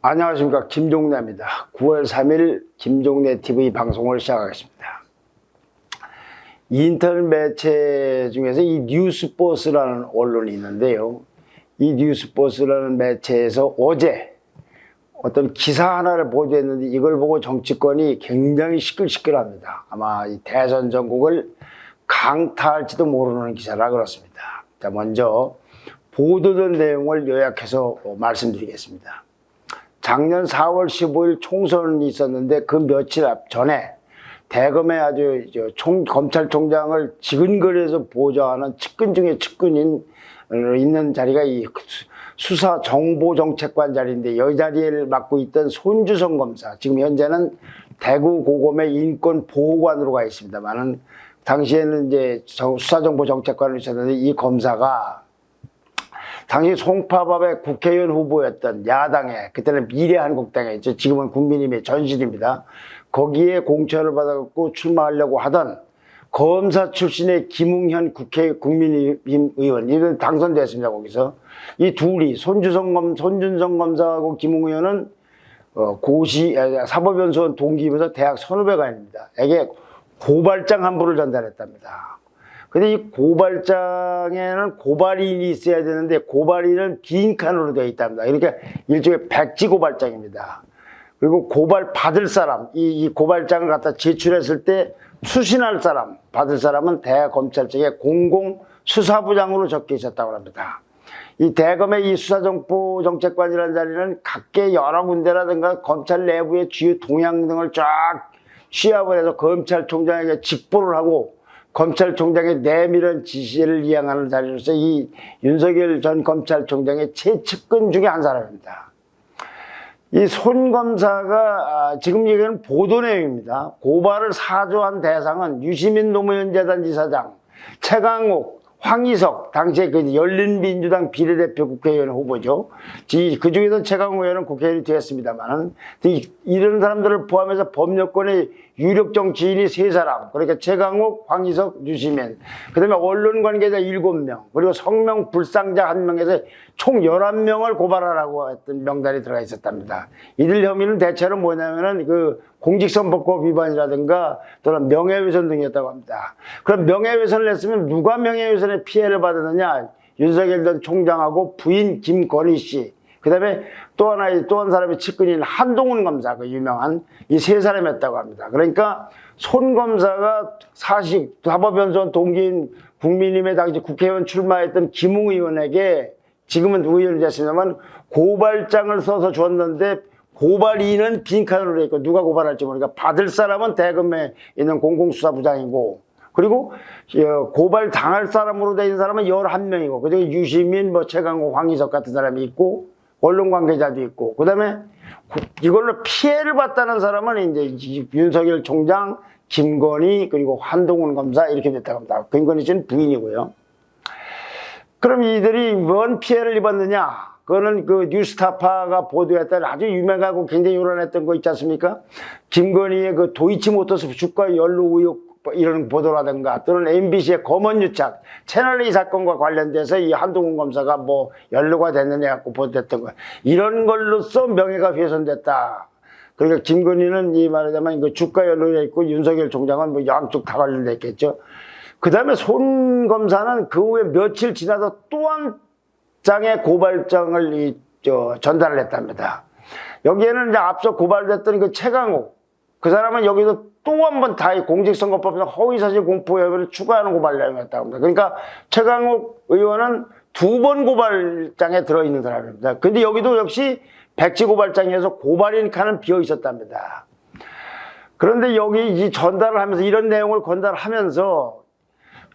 안녕하십니까, 김종래입니다. 9월 3일 김종래 TV 방송을 시작하겠습니다. 인터넷 매체 중에서 이 뉴스버스라는 언론이 있는데요. 이 뉴스버스라는 매체에서 어제 어떤 기사 하나를 보도했는데 이걸 보고 정치권이 굉장히 시끌시끌합니다. 아마 이 대선 전국을 강타할지도 모르는 기사라 그렇습니다. 자, 먼저 보도된 내용을 요약해서 말씀드리겠습니다. 작년 4월 15일 총선이 있었는데 그 며칠 전에 대검의 아주 검찰총장을 지근거리에서 보좌하는 측근 중에 측근인 있는 자리가 이 수사정보정책관 자리인데 이 자리를 맡고 있던 손주성 검사, 지금 현재는 대구 고검의 인권보호관으로 가 있습니다만은 당시에는 이제 수사정보정책관을 있었는데 이 검사가 당시 송파밥의 국회의원 후보였던 야당의, 그때는 미래한국당에 있죠. 지금은 국민의힘의 전실입니다. 거기에 공천을 받아갖고 출마하려고 하던 검사 출신의 김웅현 국민의힘 의원, 이분 당선됐습니다. 거기서 이 둘이 손준성 검사하고 김웅 의원은 고시 사법연수원 동기이면서 대학 선후배관입니다. 에게 고발장 한 부를 전달했답니다. 근데 이 고발장에는 고발인이 있어야 되는데 고발인은 빈칸으로 되어 있답니다. 그러니까 일종의 백지 고발장입니다. 그리고 고발 받을 사람, 이 고발장을 갖다 제출했을 때 수신할 사람, 받을 사람은 대검찰청의 공공수사부장으로 적혀 있었다고 합니다. 이 대검의 이 수사정보정책관이라는 자리는 각계 여러 군데라든가 검찰 내부의 주요 동향 등을 쫙 취합을 해서 검찰총장에게 직보를 하고 검찰총장의 내밀한 지시를 이행하는 자리로서 이 윤석열 전 검찰총장의 최측근 중에 한 사람입니다. 이 손 검사가 지금 얘기하는 보도 내용입니다. 고발을 사주한 대상은 유시민 노무현 재단 이사장, 최강욱, 황희석, 당시에 그 열린민주당 비례대표 국회의원 후보죠. 그 중에서 최강욱 의원은 국회의원이 되었습니다만은 이런 사람들을 포함해서 법여권의 유력 정치인이 3사람, 그러니까 최강욱, 황희석, 유시민, 그 다음에 언론 관계자 7명, 그리고 성명 불상자 1명에서 총 11명을 고발하라고 했던 명단이 들어가 있었답니다. 이들 혐의는 대체로 뭐냐면은 그 공직선거법 위반이라든가 또는 명예훼손 등이었다고 합니다. 그럼 명예훼손을 했으면 누가 명예훼손의 피해를 받았느냐? 윤석열 전 총장하고 부인 김건희 씨, 그 다음에 또 한 사람의 측근인 한동훈 검사, 그 유명한 이 3사람이었다고 합니다. 그러니까 손 검사가 사법연수원 동기인 국민의힘의 당시 국회의원 출마했던 김웅 의원에게, 지금은 의원이 됐습니다만, 고발장을 써서 줬는데 고발인은 빈칸으로 돼 있고 누가 고발할지 모르니까 받을 사람은 대검에 있는 공공수사부장이고, 그리고 고발 당할 사람으로 되어 있는 사람은 11명이고, 그중에 유시민, 최강욱, 황희석 같은 사람이 있고, 언론 관계자도 있고, 그 다음에 이걸로 피해를 봤다는 사람은 이제 윤석열 총장, 김건희, 그리고 한동훈 검사 이렇게 됐다고 합니다. 김건희 씨는 부인이고요. 그럼 이들이 뭔 피해를 입었느냐? 그거는 그 뉴스타파가 보도했던 아주 유명하고 굉장히 요란했던 거 있지 않습니까? 김건희의 그 도이치모터스 주가 연루 의혹 이런 보도라든가, 또는 MBC의 검언유착, 채널A 사건과 관련돼서 이 한동훈 검사가 뭐 연루가 됐느냐 갖고 보도했던 거, 이런 걸로써 명예가 훼손됐다. 그러니까 김건희는 이 말하자면 그 주가 연루에 있고 윤석열 총장은 뭐 양쪽 다 관련됐겠죠. 그 다음에 손 검사는 그 후에 며칠 지나서 또 한 장의 고발장을 전달을 했답니다. 여기에는 이제 앞서 고발됐던 그 최강욱, 그 사람은 여기서 또 한 번 다 공직선거법에서 허위사실 공표 혐의를 추가하는 고발 내용이었다고 합니다. 그러니까 최강욱 의원은 2번 고발장에 들어있는 사람입니다. 근데 여기도 역시 백지 고발장에서 고발인 칸은 비어 있었답니다. 그런데 여기 이 전달을 하면서, 이런 내용을 전달하면서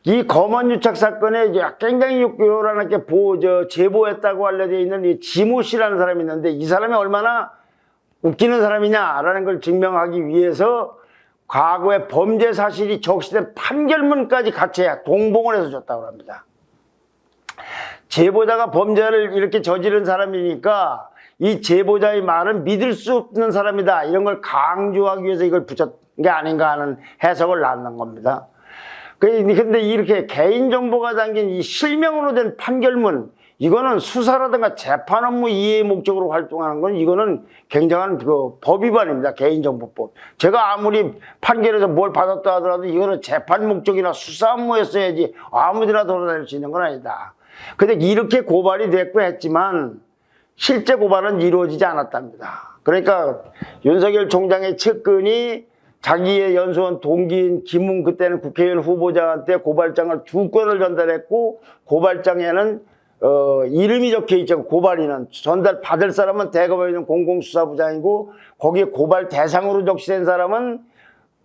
이 검언유착 사건에 굉장히 요란하게 제보했다고 알려져 있는 이 지모 씨라는 사람이 있는데, 이 사람이 얼마나 웃기는 사람이냐라는 걸 증명하기 위해서 과거에 범죄 사실이 적시된 판결문까지 같이 동봉을 해서 줬다고 합니다. 제보자가 범죄를 이렇게 저지른 사람이니까 이 제보자의 말은 믿을 수 없는 사람이다, 이런 걸 강조하기 위해서 이걸 붙였던 게 아닌가 하는 해석을 낳는 겁니다. 근데 이렇게 개인정보가 담긴 이 실명으로 된 판결문, 이거는 수사라든가 재판 업무 이해 목적으로 활동하는 건 이거는 굉장한 그 법 위반입니다. 개인정보법. 제가 아무리 판결에서 뭘 받았다 하더라도 이거는 재판 목적이나 수사 업무였어야지 아무데나 돌아다닐 수 있는 건 아니다. 근데 이렇게 고발이 됐고 했지만 실제 고발은 이루어지지 않았답니다. 그러니까 윤석열 총장의 측근이 자기의 연수원 동기인 김웅 그때는 국회의원 후보자한테 고발장을 2건을 전달했고 고발장에는 이름이 적혀 있죠. 고발인은 전달 받을 사람은 대검에 있는 공공수사부장이고 거기에 고발 대상으로 적시된 사람은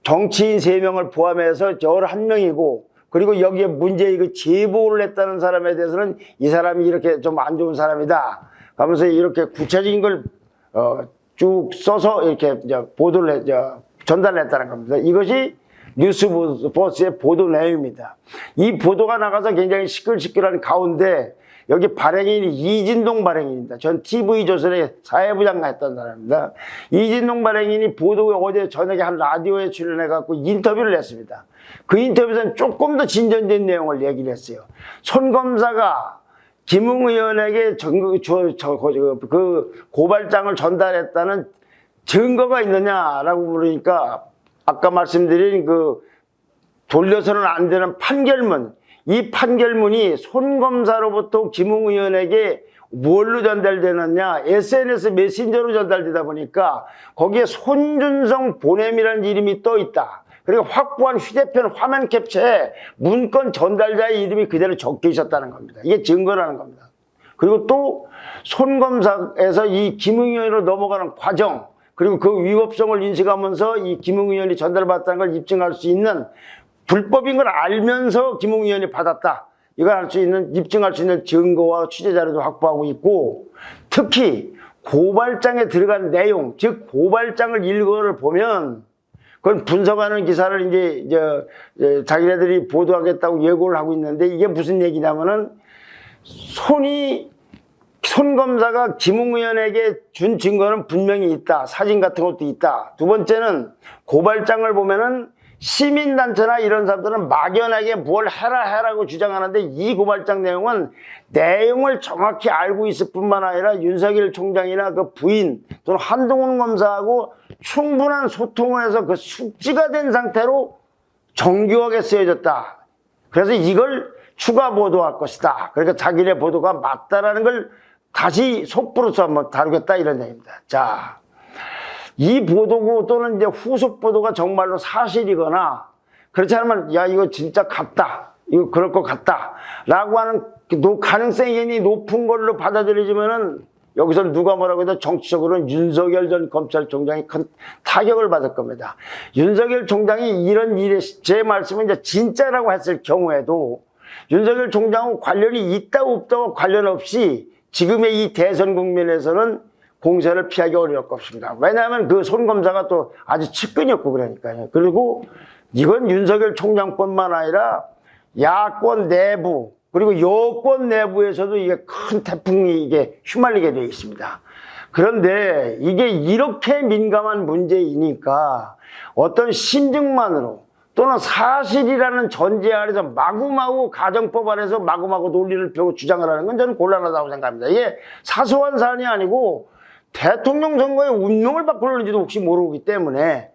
정치인 3명을 포함해서 11명이고 그리고 여기에 문제의 제보를 했다는 사람에 대해서는 이 사람이 이렇게 좀 안 좋은 사람이다 하면서 이렇게 구체적인 걸 쭉 써서 이렇게 보도를 전달했다는 겁니다. 이것이 뉴스버스의 보도 내용입니다. 이 보도가 나가서 굉장히 시끌시끌한 가운데 여기 발행인이 이진동 발행인입니다. 전 TV조선의 사회부장 했던 사람입니다. 이진동 발행인이 보도에 어제 저녁에 한 라디오에 출연해갖고 인터뷰를 했습니다. 그 인터뷰에서는 조금 더 진전된 내용을 얘기를 했어요. 손 검사가 김웅 의원에게 그 고발장을 전달했다는 증거가 있느냐라고 물으니까 아까 말씀드린 그 돌려서는 안 되는 판결문, 이 판결문이 손 검사로부터 김웅 의원에게 뭘로 전달되느냐, SNS 메신저로 전달되다 보니까 거기에 손준성 보냄이라는 이름이 떠 있다. 그리고 확보한 휴대폰 화면 캡처에 문건 전달자의 이름이 그대로 적혀 있었다는 겁니다. 이게 증거라는 겁니다. 그리고 또 손 검사에서 이 김웅 의원으로 넘어가는 과정, 그리고 그 위법성을 인식하면서 이 김웅 의원이 전달받았다는 걸 입증할 수 있는 불법인 걸 알면서 김웅 의원이 받았다. 이걸 할 수 있는, 입증할 수 있는 증거와 취재자료도 확보하고 있고, 특히 고발장에 들어간 내용, 즉 고발장을 읽어를 보면 그건 분석하는 기사를 이제 자기네들이 보도하겠다고 예고를 하고 있는데 이게 무슨 얘기냐면은 손 검사가 김웅 의원에게 준 증거는 분명히 있다. 사진 같은 것도 있다. 두 번째는 고발장을 보면은 시민단체나 이런 사람들은 막연하게 뭘 해라고 주장하는데 이 고발장 내용을 정확히 알고 있을 뿐만 아니라 윤석열 총장이나 그 부인 또는 한동훈 검사하고 충분한 소통을 해서 그 숙지가 된 상태로 정교하게 쓰여졌다. 그래서 이걸 추가 보도할 것이다. 그러니까 자기네 보도가 맞다라는 걸 다시 속보로서 한번 다루겠다 이런 얘기입니다. 자, 이 보도고 또는 이제 후속 보도가 정말로 사실이거나 그렇지 않으면 야 이거 진짜 같다. 이거 그럴 것 같다. 라고 하는 가능성이 굉장히 높은 걸로 받아들여지면은 여기서 누가 뭐라고 해도 정치적으로는 윤석열 전 검찰총장이 큰 타격을 받을 겁니다. 윤석열 총장이 이런 일에 제 말씀은 이제 진짜라고 했을 경우에도 윤석열 총장하고 관련이 있다 없다와 관련 없이 지금의 이 대선 국면에서는 공세를 피하기 어려울 것입니다. 왜냐하면 그 손 검사가 또 아주 측근이었고 그러니까요. 그리고 이건 윤석열 총장뿐만 아니라 야권 내부 그리고 여권 내부에서도 이게 큰 태풍이 이게 휘말리게 되어 있습니다. 그런데 이게 이렇게 민감한 문제이니까 어떤 심증만으로 또는 사실이라는 전제 아래서 마구마구 가정법 안에서 마구마구 논리를 펴고 주장을 하는 건 저는 곤란하다고 생각합니다. 이게 사소한 사안이 아니고 대통령 선거의 운명을 바꾸는지도 혹시 모르기 때문에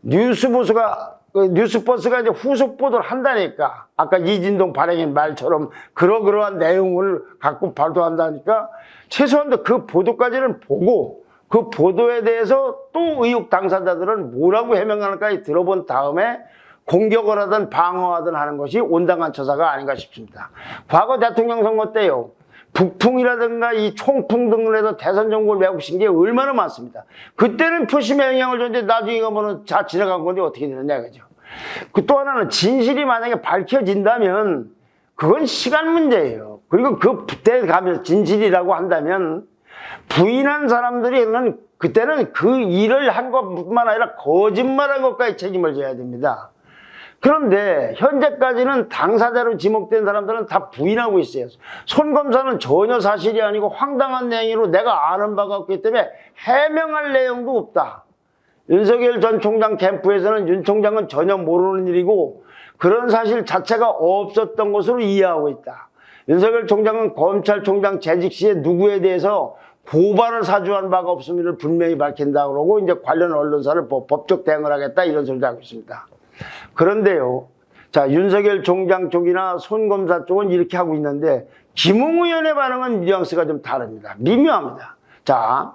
뉴스버스가 이제 후속 보도를 한다니까 아까 이진동 발행인 말처럼 그러한 내용을 갖고 발표한다니까 최소한 그 보도까지는 보고 그 보도에 대해서 또 의혹 당사자들은 뭐라고 해명하는가 들어본 다음에 공격을 하든 방어하든 하는 것이 온당한 처사가 아닌가 싶습니다. 과거 대통령 선거 때요. 북풍이라든가 이 총풍 등을 해서 대선 정보를 왜곡신 게 얼마나 많습니다. 그때는 표심에 영향을 줬는데 나중에 가면은 다 지나간 건데 어떻게 되느냐 그죠. 그 또 하나는 진실이 만약에 밝혀진다면 그건 시간 문제예요. 그리고 그때 가면서 진실이라고 한다면 부인한 사람들이 그때는 그 일을 한 것뿐만 아니라 거짓말한 것까지 책임을 져야 됩니다. 그런데 현재까지는 당사자로 지목된 사람들은 다 부인하고 있어요. 손 검사는 전혀 사실이 아니고 황당한 내용으로 내가 아는 바가 없기 때문에 해명할 내용도 없다. 윤석열 전 총장 캠프에서는 윤 총장은 전혀 모르는 일이고 그런 사실 자체가 없었던 것으로 이해하고 있다. 윤석열 총장은 검찰총장 재직 시에 누구에 대해서 고발을 사주한 바가 없음을 분명히 밝힌다 그러고 이제 관련 언론사를 법적 대응을 하겠다 이런 소리도 하고 있습니다. 그런데요. 자, 윤석열 총장 쪽이나 손 검사 쪽은 이렇게 하고 있는데 김웅 의원의 반응은 뉘앙스가 좀 다릅니다. 미묘합니다. 자,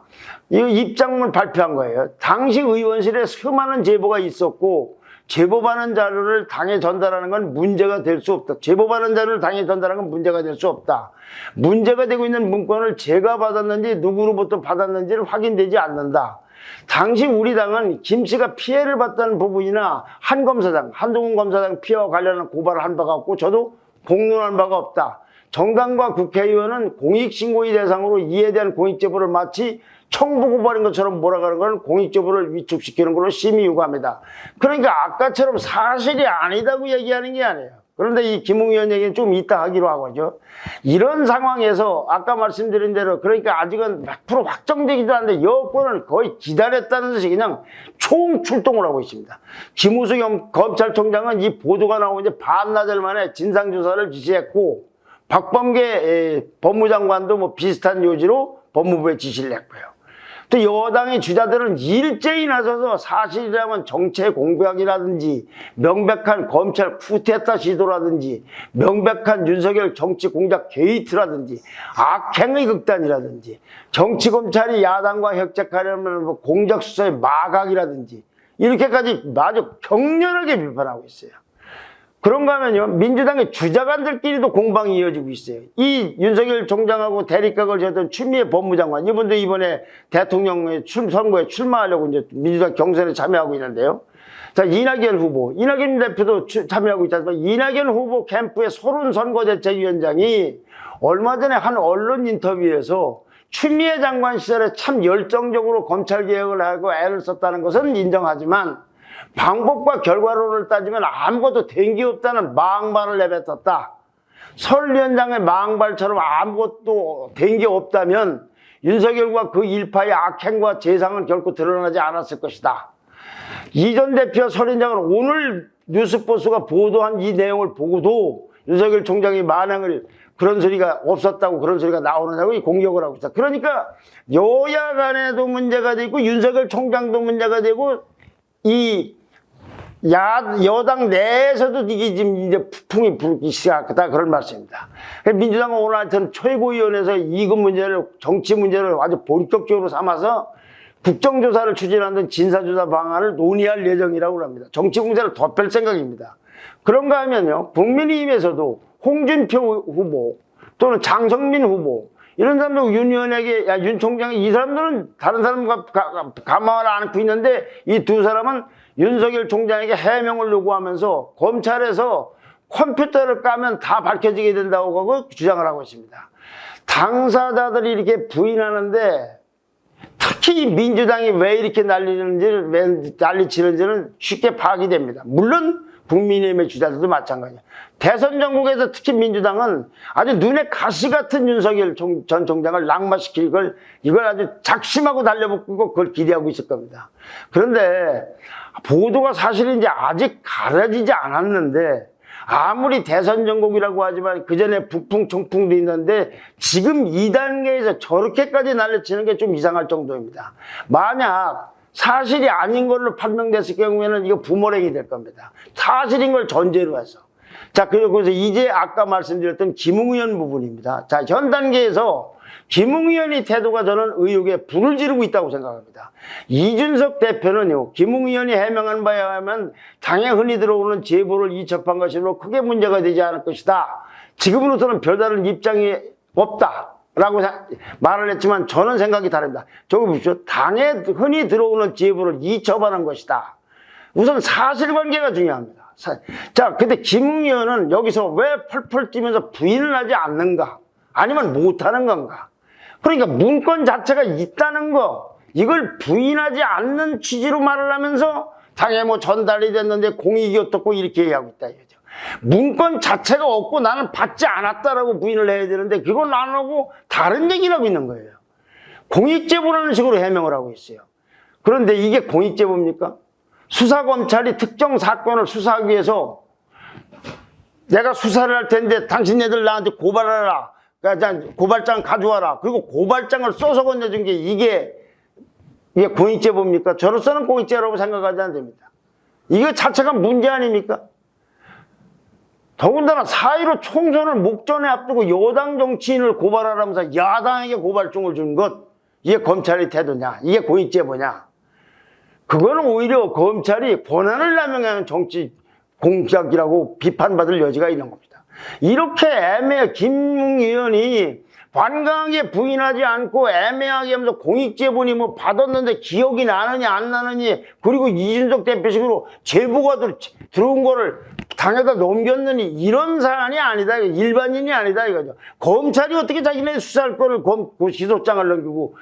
이 입장문을 발표한 거예요. 당시 의원실에 수많은 제보가 있었고 제보받은 자료를 당에 전달하는 건 문제가 될 수 없다. 제보받은 자료를 당에 전달하는 건 문제가 될 수 없다. 문제가 되고 있는 문건을 제가 받았는지 누구로부터 받았는지를 확인되지 않는다. 당시 우리 당은 김 씨가 피해를 봤다는 부분이나 한 검사장, 한동훈 검사장 피해와 관련한 고발을 한 바가 없고 저도 공론한 바가 없다. 정당과 국회의원은 공익신고의 대상으로 이에 대한 공익제보를 마치 청부고발인 것처럼 몰아가는 것은 공익제보를 위축시키는 걸로 심히 유감이다. 그러니까 아까처럼 사실이 아니다고 얘기하는 게 아니에요. 그런데 이 김웅 의원 얘기는 좀 이따 하기로 하고죠. 이런 상황에서 아까 말씀드린 대로 그러니까 아직은 100% 확정되기도 한데 여권은 거의 기다렸다는 듯이 그냥 총출동을 하고 있습니다. 김우수 검찰총장은 이 보도가 나오고 이제 반나절 만에 진상조사를 지시했고 박범계 법무장관도 뭐 비슷한 요지로 법무부에 지시를 했고요. 또 여당의 주자들은 일제히 나서서 사실이라면 정체 공백이라든지 명백한 검찰 쿠데타 시도라든지 명백한 윤석열 정치 공작 게이트라든지 악행의 극단이라든지 정치검찰이 야당과 협작하려면 공작수사의 마각이라든지 이렇게까지 아주 격렬하게 비판하고 있어요. 그런가 하면요, 민주당의 주자관들끼리도 공방이 이어지고 있어요. 이 윤석열 총장하고 대립각을 졌던 추미애 법무장관, 이분도 이번에 대통령 선거에 출마하려고 이제 민주당 경선에 참여하고 있는데요. 자, 이낙연 후보, 이낙연 대표도 참여하고 있지 않습니까? 이낙연 후보 캠프의 소론 선거대책위원장이 얼마 전에 한 언론 인터뷰에서 추미애 장관 시절에 참 열정적으로 검찰개혁을 하고 애를 썼다는 것은 인정하지만 방법과 결과론을 따지면 아무것도 된 게 없다는 망발을 내뱉었다. 설 위원장의 망발처럼 아무것도 된 게 없다면 윤석열과 그 일파의 악행과 재상은 결코 드러나지 않았을 것이다. 이 전 대표와 설 위원장은 오늘 뉴스버스가 보도한 이 내용을 보고도 윤석열 총장이 만행을 그런 소리가 없었다고 그런 소리가 나오느냐고 공격을 하고 있다. 그러니까 여야 간에도 문제가 되고 윤석열 총장도 문제가 되고 이 여당 내에서도 이게 지금 이제 풍이 불기 시작하다 그런 말씀입니다. 민주당은 오늘 하여튼 최고위원회에서 이것 문제를 정치 문제를 아주 본격적으로 삼아서 국정조사를 추진하는 진사조사 방안을 논의할 예정이라고 합니다. 정치 공세를 덮을 생각입니다. 그런가 하면요, 국민의힘에서도 홍준표 후보 또는 장성민 후보 이런 사람들 윤 의원에게 윤 총장이 이 사람들은 다른 사람과 가망을 안고 있는데 이 두 사람은 윤석열 총장에게 해명을 요구하면서 검찰에서 컴퓨터를 까면 다 밝혀지게 된다고 주장을 하고 있습니다. 당사자들이 이렇게 부인하는데 특히 민주당이 왜 이렇게 난리치는지는 쉽게 파악이 됩니다. 물론 국민의힘의 주자들도 마찬가지예요. 대선 전국에서 특히 민주당은 아주 눈에 가시 같은 윤석열 전 총장을 낙마시킬 이걸 아주 작심하고 달려붙고 그걸 기대하고 있을 겁니다. 그런데 보도가 사실인지 아직 가려지지 않았는데 아무리 대선 전국이라고 하지만 그 전에 북풍 총풍도 있는데 지금 2단계에서 저렇게까지 난리치는 게 좀 이상할 정도입니다. 만약 사실이 아닌 걸로 판명됐을 경우에는 이거 부모랭이 될 겁니다. 사실인 걸 전제로 해서. 자, 그래서 이제 아까 말씀드렸던 김웅 의원 부분입니다. 자, 현 단계에서 김웅 의원의 태도가 저는 의혹에 불을 지르고 있다고 생각합니다. 이준석 대표는요, 김웅 의원이 해명한 바에 의하면 당에 흔히 들어오는 제보를 이첩한 것으로 크게 문제가 되지 않을 것이다. 지금으로서는 별다른 입장이 없다. 라고 말을 했지만 저는 생각이 다릅니다. 저거 보십시오. 당에 흔히 들어오는 제보를 이첩하는 것이다. 우선 사실관계가 중요합니다. 자, 근데 김웅 의원은 여기서 왜 펄펄 뛰면서 부인을 하지 않는가? 아니면 못하는 건가? 그러니까 문건 자체가 있다는 거, 이걸 부인하지 않는 취지로 말을 하면서 당에 뭐 전달이 됐는데 공익이 어떻고 이렇게 얘기하고 있다 이거죠. 문건 자체가 없고 나는 받지 않았다라고 부인을 해야 되는데 그건 안 하고 다른 얘기를 하고 있는 거예요. 공익제보라는 식으로 해명을 하고 있어요. 그런데 이게 공익제보입니까? 수사검찰이 특정 사건을 수사하기 위해서 내가 수사를 할 텐데 당신네들 나한테 고발하라. 그러니까 고발장 가져와라. 그리고 고발장을 써서 건네준 게 이게 공익제보입니까? 저로서는 공익제보라고 생각하지 않습니다. 이거 자체가 문제 아닙니까? 더군다나 4.15 총선을 목전에 앞두고 여당 정치인을 고발하라면서 야당에게 고발장을 준 것, 이게 검찰의 태도냐? 이게 공익제보냐? 그거는 오히려 검찰이 권한을 남용하는 정치 공작이라고 비판받을 여지가 있는 겁니다. 이렇게 김웅 의원이 완강하게 부인하지 않고 애매하게 하면서 공익제보니 뭐 받았는데 기억이 나느냐 안 나느니, 그리고 이준석 대표식으로 제보가 들어온 거를 당에다 넘겼느니, 이런 사안이 아니다. 일반인이 아니다 이거죠. 검찰이 어떻게 자기네 수사할 거를 기소장을 넘기고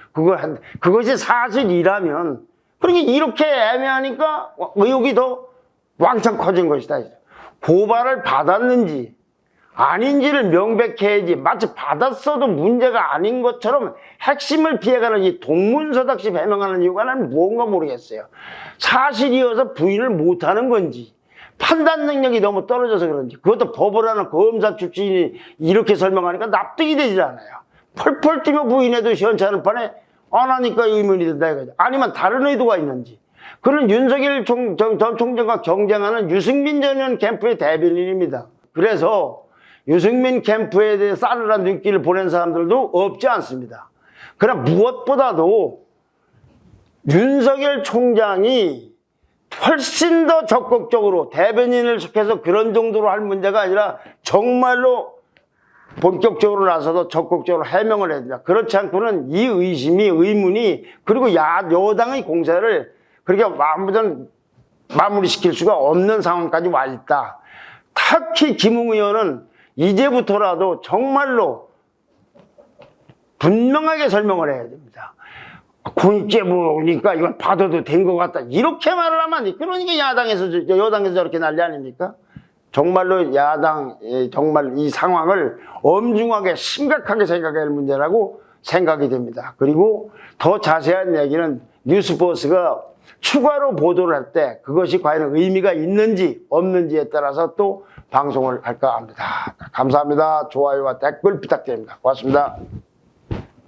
그것이 사실이라면, 그러니까 이렇게 애매하니까 의혹이 더 왕창 커진 것이다. 고발을 받았는지 아닌지를 명백해야지, 마치 받았어도 문제가 아닌 것처럼 핵심을 피해가는 이 동문서답시 해명하는 이유가 난 뭔가 모르겠어요. 사실이어서 부인을 못하는 건지, 판단 능력이 너무 떨어져서 그런지, 그것도 법을 하는 검사 출신이 이렇게 설명하니까 납득이 되질 않아요. 펄펄 뛰며 부인해도 시원찮은 판에 안 하니까 의문이 든다 이거죠. 아니면 다른 의도가 있는지. 그는 윤석열 전 총장과 경쟁하는 유승민 전 의원 캠프의 대변인입니다. 그래서 유승민 캠프에 대해 싸늘한 눈길을 보낸 사람들도 없지 않습니다. 그러나 무엇보다도 윤석열 총장이 훨씬 더 적극적으로 대변인을 시켜서 그런 정도로 할 문제가 아니라 정말로 본격적으로 나서서 적극적으로 해명을 해야 됩니다. 그렇지 않고는 이 의심이, 의문이, 그리고 여당의 공세를 그렇게 마무리시킬 수가 없는 상황까지 와 있다. 특히 김웅 의원은 이제부터라도 정말로 분명하게 설명을 해야 됩니다. 공익제보니까 이건 받아도 된 것 같다. 이렇게 말을 하면, 그러니까 여당에서 저렇게 난리 아닙니까? 정말로 정말 이 상황을 엄중하게 심각하게 생각해야 할 문제라고 생각이 됩니다. 그리고 더 자세한 얘기는 뉴스버스가 추가로 보도를 할 때 그것이 과연 의미가 있는지 없는지에 따라서 또 방송을 할까 합니다. 감사합니다. 좋아요와 댓글 부탁드립니다. 고맙습니다.